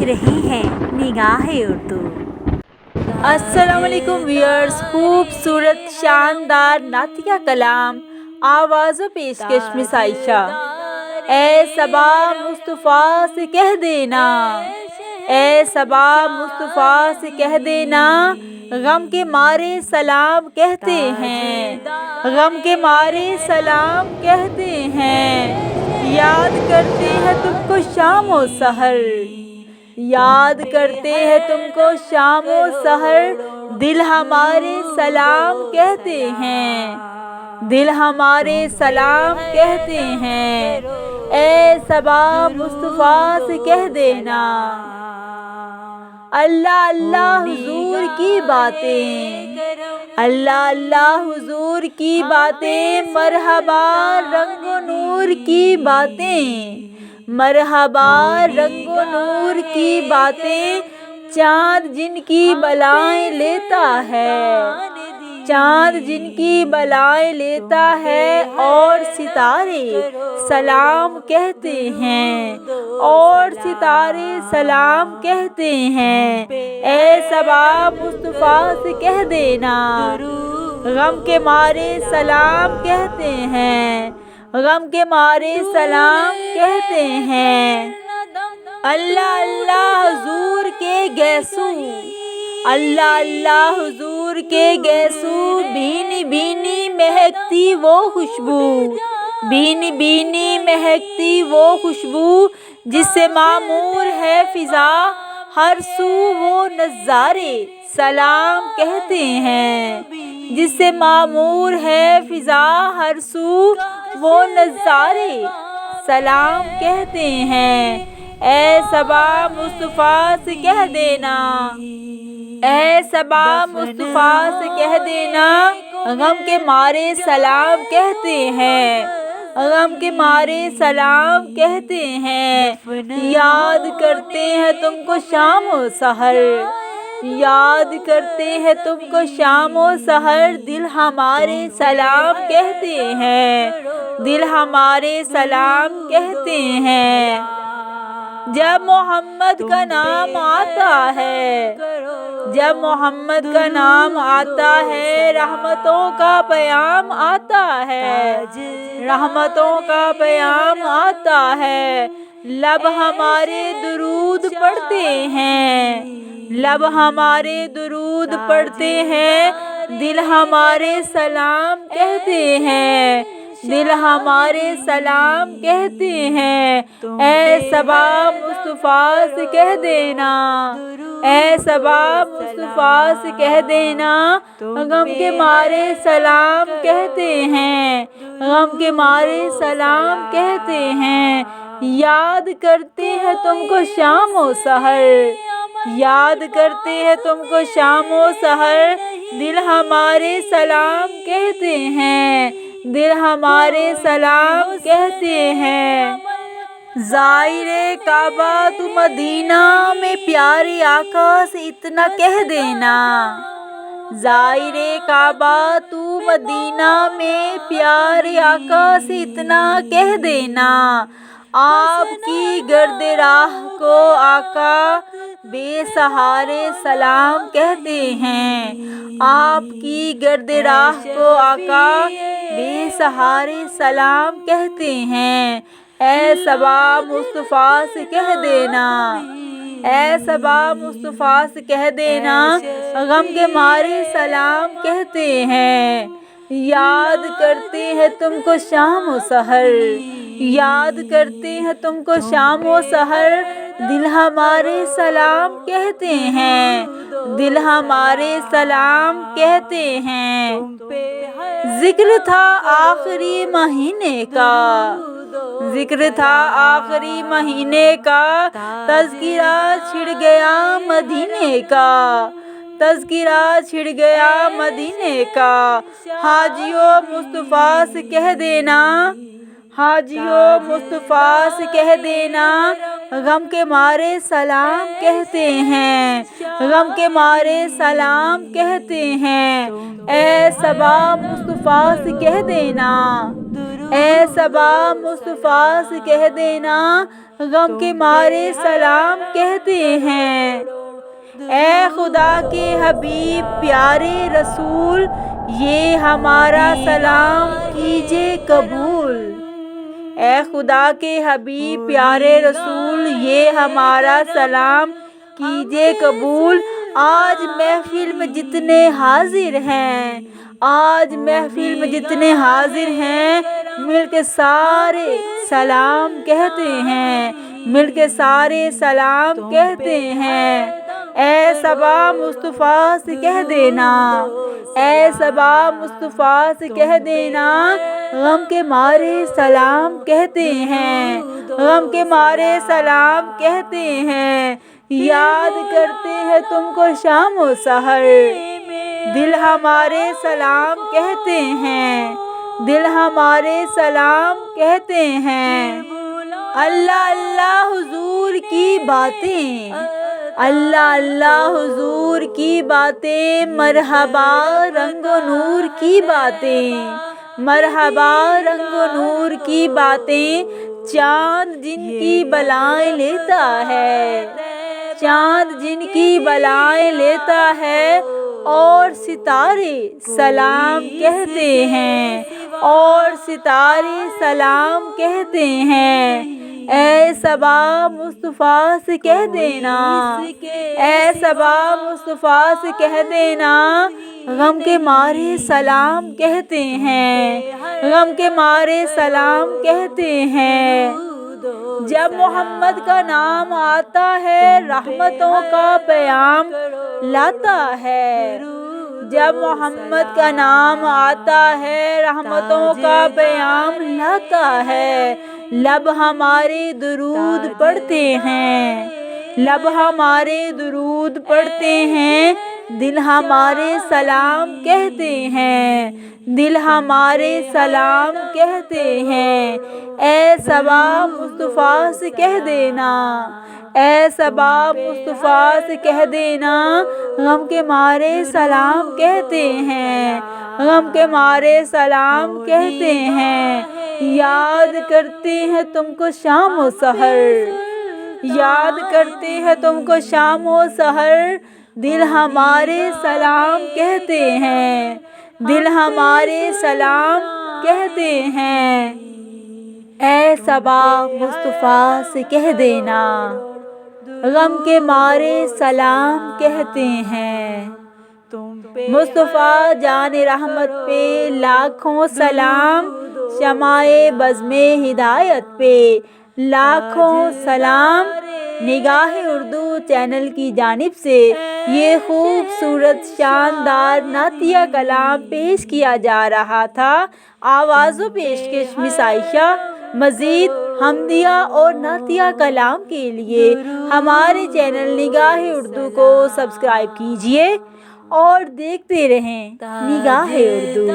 रहे हैं निगाहे उर्दू। अस्सलाम वालेकुम व्यूअर्स, खूबसूरत शानदार नातिया कलाम आवाज़ों पेशकश में साइशा। ए सबा मुस्तफ़ा से कह देना, ए सबा मुस्तफ़ा से कह देना, गम के मारे सलाम कहते हैं, गम के मारे सलाम कहते हैं। याद करते हैं तुमको शाम व सहर, याद करते हैं तुमको शाम व सहर, दिल हमारे सलाम कहते हैं, दिल हमारे सलाम कहते हैं। ए सबा मुस्तफ़ा से कह देना, अल्लाह अल्लाह हुजूर की बातें, अल्लाह अल्लाह हुजूर की बातें, मरहबा रंगो नूर की बातें, मरहबा रंगो नूर की बातें। चाँद जिनकी बलाएं लेता है, चाँद जिनकी बलाएं लेता है, और सितारे सलाम कहते हैं, और सितारे सलाम कहते हैं। ए सबा मुस्तफ़ा से कह देना, गम के मारे सलाम कहते हैं, गम के मारे सलाम कहते हैं। अल्लाह अल्लाह हुजूर के गैसू, अल्लाह अल्लाह हुजूर के गैसू, भीनी भीनी महकती वो खुशबू, भीनी भीनी महकती वो खुशबू, जिससे मामूर है फिजा हर सू वो नज़ारे सलाम कहते हैं, जिससे मामूर है फिजा हर सू वो नज़ारे सलाम कहते हैं। ए सबा मुस्तफ़ा से कह देना, ए सबा मुस्तफ़ा से कह देना, गम के मारे सलाम कहते हैं, गम के मारे सलाम कहते हैं। याद करते हैं तुमको शाम व सहर, याद करते हैं तुमको शाम व सहर, दिल हमारे सलाम कहते हैं, दिल हमारे सलाम कहते हैं। जब मोहम्मद का नाम आता है, जब मोहम्मद का नाम आता है, रहमतों का पैगाम आता है, रहमतों का पैगाम आता है। लब हमारे दुरूद पढ़ते हैं, लब हमारे दुरूद पढ़ते हैं, दिल हमारे सलाम कहते हैं, दिल हमारे सलाम कहते हैं। ए सबा मुस्तफ़ा से कह देना, ए सबा मुस्तफ़ा से कह देना, गम के मारे सलाम कहते हैं, गम के मारे सलाम कहते हैं। याद करते हैं तुमको शाम व सहर, याद करते हैं तुमको शाम व सहर, दिल हमारे सलाम कहते हैं, दिल हमारे सलाम कहते हैं। ज़ाहिरे काबा तू मदीना में प्यारे आका से इतना कह देना, ज़ाहिरे काबा तू मदीना में प्यारे आका से इतना कह देना। आपकी गर्द राह को आका बेसहारे सलाम कहते हैं, आपकी गर्द राह को आका बेसहारे सलाम कहते हैं। ए सबा मुस्तफ़ा से कह देना, ए सबा मुस्तफ़ा से कह देना, गम के मारे सलाम कहते हैं। याद करते हैं तुमको शाम व सहर, याद करते हैं तुमको शाम व सहर, दिल हमारे सलाम कहते हैं, दिल हमारे सलाम कहते हैं। जिक्र था आखिरी महीने का, जिक्र था आखिरी महीने का, तज़किरा छिड़ गया मदीने का, तज़किरा छिड़ गया मदीने का। हाजियो मुस्तफ़ा से कह देना, हाजियो मुस्तफ़ा से कह देना, गम के मारे सलाम कहते हैं, गम के मारे सलाम कहते हैं। ए सबा मुस्तफ़ा से कह देना, اے صبا مصطفیٰ سے کہہ دینا غم کے مارے سلام کہتے ہیں۔ اے خدا کے حبیب پیارے رسول یہ ہمارا سلام کیجے قبول۔ اے خدا کے حبیب پیارے رسول یہ ہمارا سلام کیجے قبول۔ آج محفل میں جتنے حاضر ہیں، آج محفل میں جتنے حاضر ہیں، مل کے سارے سلام کہتے ہیں، مل کے سارے سلام کہتے ہیں۔ اے صبا مصطفیٰ سے کہہ دینا، اے صبا مصطفیٰ سے کہہ دینا غم کے مارے سلام کہتے ہیں، غم کے مارے سلام کہتے ہیں۔ یاد کرتے ہیں تم کو شام و سحر، دل ہمارے سلام کہتے ہیں، دل ہمارے سلام کہتے ہیں۔ اللہ اللہ حضور کی باتیں، اللہ اللہ حضور کی باتیں، مرحبا رنگ و نور کی باتیں، مرحبا رنگ و نور کی باتیں۔ چاند جن کی بلائیں لیتا ہے، چاند جن کی بلائیں لیتا ہے، اور ستارے سلام کہتے ہیں، اور ستارے سلام کہتے ہیں۔ اے صبا مصطفیٰ سے کہہ دینا، اے صبا مصطفیٰ سے کہہ دینا غم کے مارے سلام کہتے ہیں، غم کے مارے سلام کہتے ہیں۔ جب محمد کا نام آتا ہے رحمتوں کا پیام لاتا ہے، جب محمد کا نام آتا ہے رحمتوں کا پیام لاتا ہے۔ لب ہمارے درود پڑھتے ہیں، لب ہمارے درود پڑھتے ہیں، دل ہمارے سلام کہتے ہیں، دل ہمارے سلام کہتے ہیں۔ اے صبا مصطفیٰ سے کہہ دینا، اے صبا مصطفیٰ سے کہہ دینا غم کے مارے سلام کہتے ہیں، غم کے مارے سلام کہتے ہیں۔ یاد کرتے ہیں تم کو شام و سحر، یاد کرتے ہیں تم کو شام و سحر، دل ہمارے سلام کہتے ہیں، دل ہمارے سلام کہتے ہیں۔ اے صبا مصطفیٰ سے کہہ دینا غم کے مارے سلام کہتے ہیں۔ مصطفیٰ جان رحمت پہ لاکھوں سلام، شمع بزم ہدایت پہ لاکھوں سلام۔ نگاہ اردو چینل کی جانب سے یہ خوبصورت شاندار نعتیہ کلام پیش کیا جا رہا تھا۔ آواز و پیشکش مس عائشہ۔ مزید حمدیہ اور نعتیہ کلام کے لیے ہمارے چینل نگاہ اردو کو سبسکرائب کیجیے اور دیکھتے رہیں نگاہ اردو۔